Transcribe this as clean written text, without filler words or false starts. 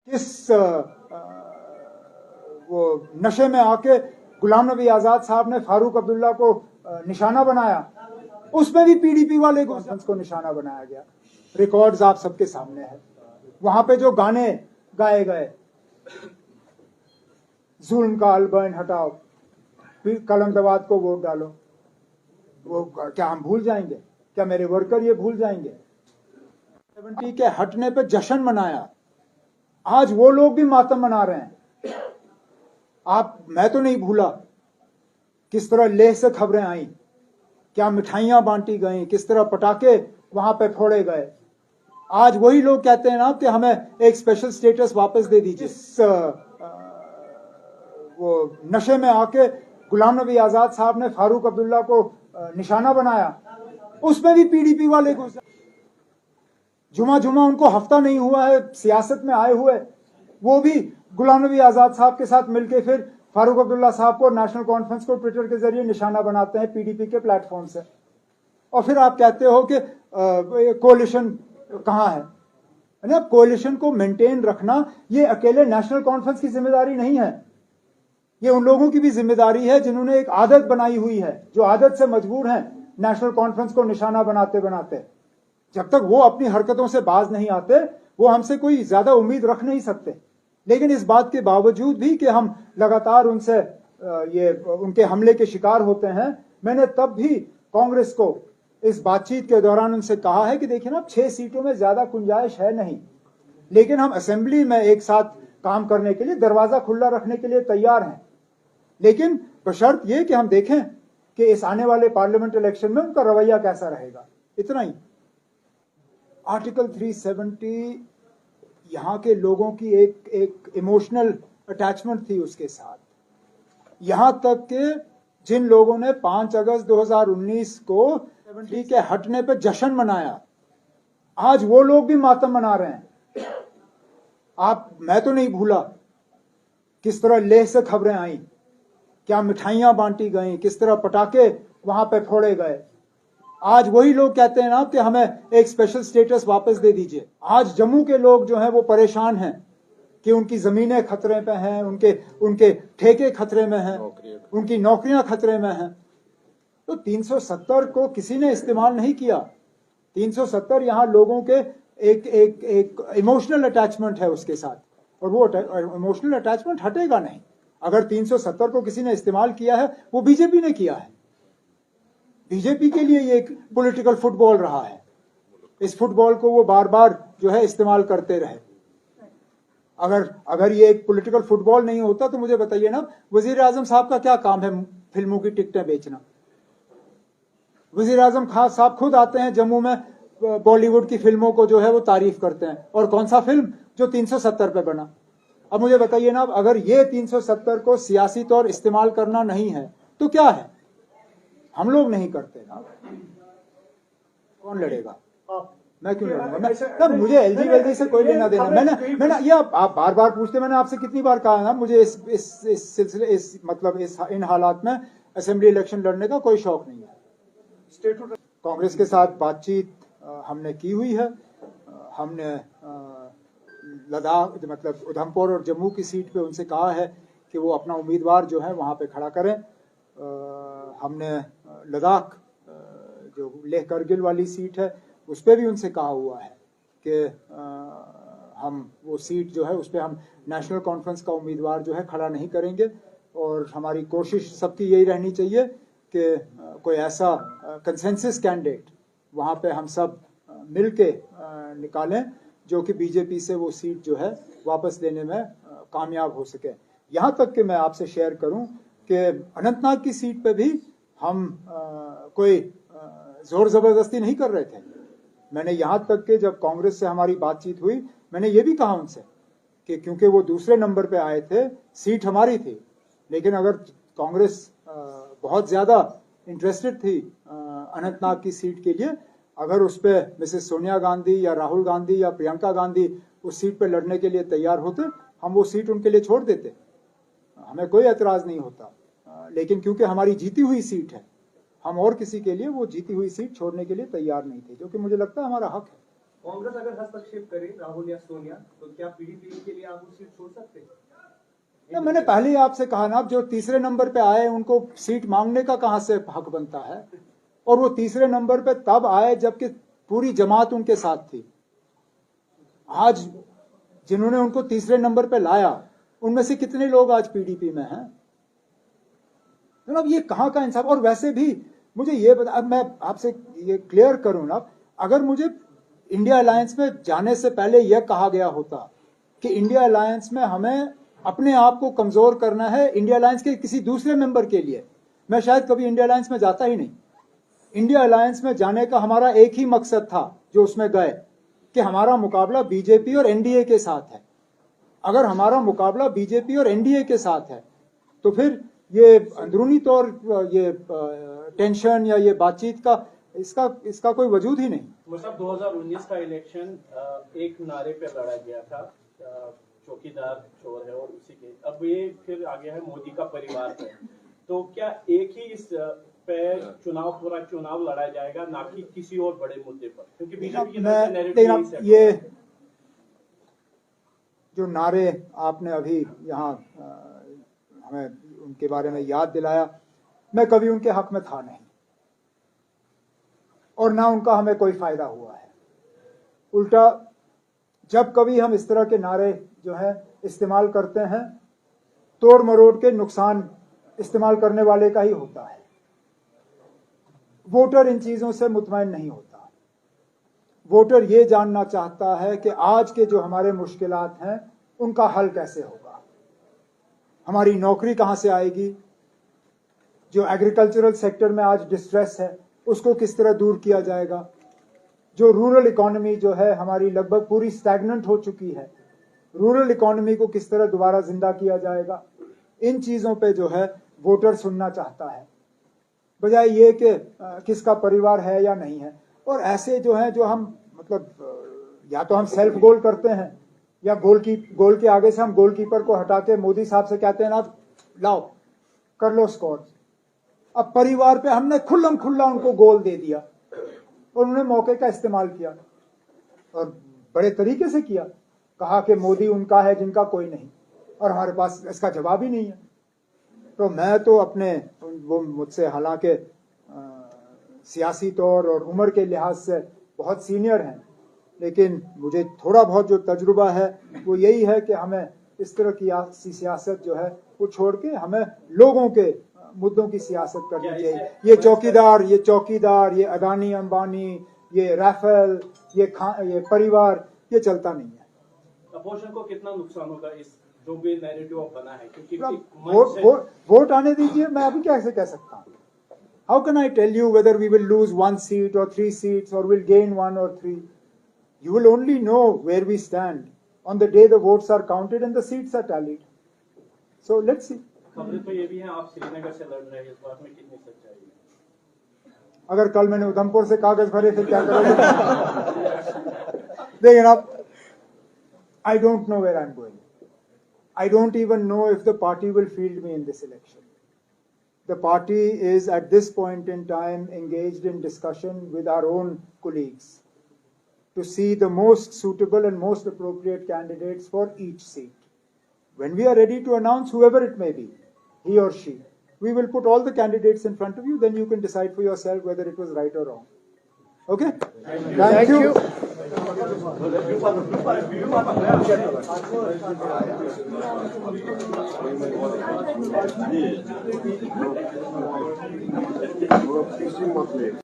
किस वो नशे में आके गुलाम नबी आजाद साहब ने फारूक अब्दुल्ला को निशाना बनाया, उसमें भी पीडीपी वाले को निशाना बनाया गया। रिकॉर्ड्स आप सबके सामने है। वहां पे जो गाने गाए गए, जुल्म का अलबर्न हटाओ, कलंकवाद को वोट डालो, वो क्या हम भूल जाएंगे? क्या मेरे वर्कर ये भूल जाएंगे? 70 के हटने पे जश्न मनाया, आज वो लोग भी मातम मना रहे हैं। मैं तो नहीं भूला किस तरह लेह से खबरें आई, क्या मिठाइयां बांटी गई, किस तरह पटाखे वहां पे फोड़े गए। आज वही लोग कहते हैं ना कि हमें एक स्पेशल स्टेटस वापस दे दीजिए। वो नशे में आके गुलाम नबी आजाद साहब ने फारूक अब्दुल्ला को निशाना बनाया, उसमें भी पीडीपी वाले को जुमा उनको हफ्ता नहीं हुआ है सियासत में आए हुए, वो भी गुलाम नबी आजाद साहब के साथ मिलकर फिर फारूक अब्दुल्ला साहब को, नेशनल कॉन्फ्रेंस को ट्विटर के जरिए निशाना बनाते हैं पीडीपी के प्लेटफॉर्म से। और फिर आप कहते हो कि कोalition कहां है ना? कोalition को मेंटेन रखना ये अकेले नेशनल कॉन्फ्रेंस की जिम्मेदारी नहीं है, ये उन लोगों की भी जिम्मेदारी है जिन्होंने एक आदत बनाई हुई है, जो आदत से मजबूर हैं नेशनल कॉन्फ्रेंस को निशाना बनाते बनाते। जब तक वो अपनी हरकतों से बाज नहीं आते, वो हमसे कोई ज्यादा उम्मीद रख नहीं सकते। लेकिन इस बात के बावजूद भी कि हम लगातार उनसे उनके हमले के शिकार होते हैं, मैंने तब भी कांग्रेस को इस बातचीत के दौरान उनसे कहा है कि देखिए ना, 6 सीटों में ज्यादा गुंजाइश है नहीं, लेकिन हम असेंबली में एक साथ काम करने के लिए दरवाजा खुला रखने के लिए तैयार हैं, लेकिन बशर्त ये कि हम देखें कि इस आने वाले पार्लियामेंट इलेक्शन में उनका रवैया कैसा रहेगा। इतना ही। आर्टिकल 370 यहां के लोगों की एक इमोशनल अटैचमेंट थी उसके साथ, यहां तक कि जिन लोगों ने 5 अगस्त 2019 को 70 के हटने पे जश्न मनाया, आज वो लोग भी मातम मना रहे हैं। मैं तो नहीं भूला किस तरह लेह से खबरें आई, क्या मिठाइयां बांटी गई, किस तरह पटाखे वहां पे फोड़े गए। आज वही लोग कहते हैं ना कि हमें एक स्पेशल स्टेटस वापस दे दीजिए। आज जम्मू के लोग जो हैं वो परेशान हैं कि उनकी जमीनें खतरे पे हैं, उनके ठेके खतरे में हैं, उनकी नौकरियां खतरे में हैं। तो 370 को किसी ने इस्तेमाल नहीं किया। 370 यहां लोगों के एक इमोशनल अटैचमेंट है उसके साथ, और वो इमोशनल अटैचमेंट हटेगा नहीं। अगर 370 को किसी ने इस्तेमाल किया है, वो बीजेपी ने किया है। बीजेपी के लिए ये एक पॉलिटिकल फुटबॉल रहा है। इस फुटबॉल को वो बार बार जो है इस्तेमाल करते रहे। अगर ये एक पॉलिटिकल फुटबॉल नहीं होता तो मुझे बताइए ना, वजीर आजम साहब का क्या काम है फिल्मों की टिकटें बेचना? वजीर आजम खान साहब खुद आते हैं जम्मू में, बॉलीवुड की फिल्मों को जो है वो तारीफ करते हैं, और कौन सा फिल्म? जो 370 पे बना। अब मुझे बताइए ना, अगर ये 370 को सियासी तौर इस्तेमाल करना नहीं है तो क्या है? हम लोग नहीं करते ना, कौन लड़ेगा? मैं क्यों लड़ूंगा? मुझे एलजी वेलजी से कोई लेना देना। मैंने ये आप बार बार पूछते, मैंने आपसे कितनी बार कहा ना, मुझे इस सिलसिले इन हालात में असेंबली इलेक्शन लड़ने का कोई शौक नहीं है। कांग्रेस के साथ बातचीत हमने की हुई है। हमने लद्दाख मतलब उधमपुर और जम्मू की सीट पे उनसे कहा है कि वो अपना उम्मीदवार जो है वहाँ पे खड़ा करें। हमने लद्दाख जो लेह करगिल वाली सीट है उस पर भी उनसे कहा हुआ है कि हम वो सीट जो है उस पर हम नेशनल कॉन्फ्रेंस का उम्मीदवार जो है खड़ा नहीं करेंगे, और हमारी कोशिश सबकी यही रहनी चाहिए कि कोई ऐसा कंसेंसस कैंडिडेट वहाँ पे हम सब मिल के निकालें जो कि बीजेपी से वो सीट जो है वापस लेने में कामयाब हो सके। यहाँ तक कि मैं आपसे शेयर करूं कि अनंतनाग की सीट पे भी हम कोई जोर जबरदस्ती नहीं कर रहे थे। मैंने यहाँ तक कि जब कांग्रेस से हमारी बातचीत हुई, मैंने ये भी कहा उनसे कि क्योंकि वो दूसरे नंबर पे आए थे, सीट हमारी थी, लेकिन अगर कांग्रेस बहुत ज्यादा इंटरेस्टेड थी अनंतनाग की सीट के लिए, अगर उस पर मिसेस सोनिया गांधी या राहुल गांधी या प्रियंका गांधी उस सीट पे लड़ने के लिए तैयार होते, हम वो सीट उनके लिए छोड़ देते, हमें कोई एतराज नहीं होता। लेकिन क्योंकि हमारी जीती हुई सीट है, हम और किसी के लिए वो जीती हुई सीट छोड़ने के लिए तैयार नहीं थे, जो कि मुझे लगता है हमारा हक है। कांग्रेस अगर हस्तक्षेप करे राहुल या सोनिया तो क्या पीडीपी के लिए आप वो सीट छोड़ सकते हैं? तो मैंने पहले ही आपसे कहा ना, अब जो तीसरे नंबर पे आए उनको सीट मांगने का कहां से हक बनता है? और वो तीसरे नंबर पे तब आए जबकि पूरी जमात उनके साथ थी। आज जिन्होंने उनको तीसरे नंबर पे लाया उनमें से कितने लोग आज पीडीपी में हैं? मतलब ये कहां का इंसाफ? और वैसे भी मुझे ये बता, अब मैं आपसे ये क्लियर करूं ना, अगर मुझे इंडिया अलायंस में जाने से पहले यह कहा गया होता कि इंडिया अलायंस में हमें अपने आप को कमजोर करना है इंडिया अलायंस के किसी दूसरे मेंबर के लिए, मैं शायद कभी इंडिया अलायंस में जाता ही नहीं। इंडिया अलायंस में जाने का हमारा एक ही मकसद था जो उसमें गए, कि हमारा मुकाबला बीजेपी और एनडीए के साथ है। अगर हमारा मुकाबला बीजेपी और एनडीए के साथ है तो फिर ये अंदरूनी तौर ये टेंशन या ये बातचीत का इसका कोई वजूद ही नहीं। मतलब 2019 का इलेक्शन एक नारे पे लड़ा गया था, चौकीदार चोर है, और उसी के अब ये फिर आ गया है मोदी का परिवार है। तो क्या एक ही इस पे पूरा चुनाव लड़ा जाएगा, ना कि किसी और बड़े मुद्दे पर? क्योंकि बीजेपी की तरफ से नैरेटिव ये जो नारे आपने अभी यहाँ हमें उनके बारे में याद दिलाया, मैं कभी उनके हक में था नहीं और ना उनका हमें कोई फायदा हुआ है। उल्टा जब कभी हम इस तरह के नारे जो है इस्तेमाल करते हैं, तोड़ मरोड़ के नुकसान इस्तेमाल करने वाले का ही होता है। वोटर इन चीजों से मुतमईन नहीं होता। वोटर ये जानना चाहता है कि आज के जो हमारे मुश्किलात हैं उनका हल कैसे होगा, हमारी नौकरी कहां से आएगी, जो एग्रीकल्चरल सेक्टर में आज डिस्ट्रेस है उसको किस तरह दूर किया जाएगा, जो रूरल इकोनॉमी जो है हमारी लगभग पूरी स्टैग्नेंट हो चुकी है, रूरल इकोनॉमी को किस तरह दोबारा जिंदा किया जाएगा। इन चीजों पे जो है वोटर सुनना चाहता है, बजाय ये कि किसका परिवार है या नहीं है। और ऐसे जो है, जो हम मतलब या तो हम सेल्फ गोल करते हैं या गोल के आगे से हम गोलकीपर को हटा के मोदी साहब से कहते हैं ना लाओ कर लो स्कोर। अब परिवार पे हमने खुल्लम खुल्ला उनको गोल दे दिया और उन्होंने मौके का इस्तेमाल किया और बड़े तरीके से किया, कहा कि मोदी उनका है जिनका कोई नहीं, और हमारे पास इसका जवाब ही नहीं है। तो मैं तो अपने, वो मुझसे हालांकि सियासी तौर और उम्र के लिहाज से बहुत सीनियर हैं, लेकिन मुझे थोड़ा बहुत जो तजुर्बा है वो यही है कि हमें इस तरह की सियासत जो है वो छोड़ के हमें लोगों के मुद्दों की सियासत करनी चाहिए। ये चौकीदार, ये अदानी अंबानी, ये राफेल, ये परिवार, ये चलता नहीं है। अपोजिशन को कितना नुकसान होगा इस जो भी नैरेटिव बना है? क्योंकि वोट आने दीजिए, मैं अभी कैसे कह सकता हूँ? How can I tell you whether we will lose 1 seat or 3 seats or will gain 1 or 3? You will only know where we stand on the day the votes are counted and the seats are tallied. So let's see. खबरें तो ये भी हैं आप श्रीनगर से लड़ रहे हैं, इस बात में कितनी सच्चाई है? अगर कल मैंने उधमपुर से कागज भरे फिर क्या करोगे? देखिए ना, I don't know where I'm going. I don't even know if the party will field me in this election. The party is at this point in time engaged in discussion with our own colleagues to see the most suitable and most appropriate candidates for each seat. When we are ready to announce whoever it may be, he or she, we will put all the candidates in front of you, then you can decide for yourself whether it was right or wrong. Okay? Thank you.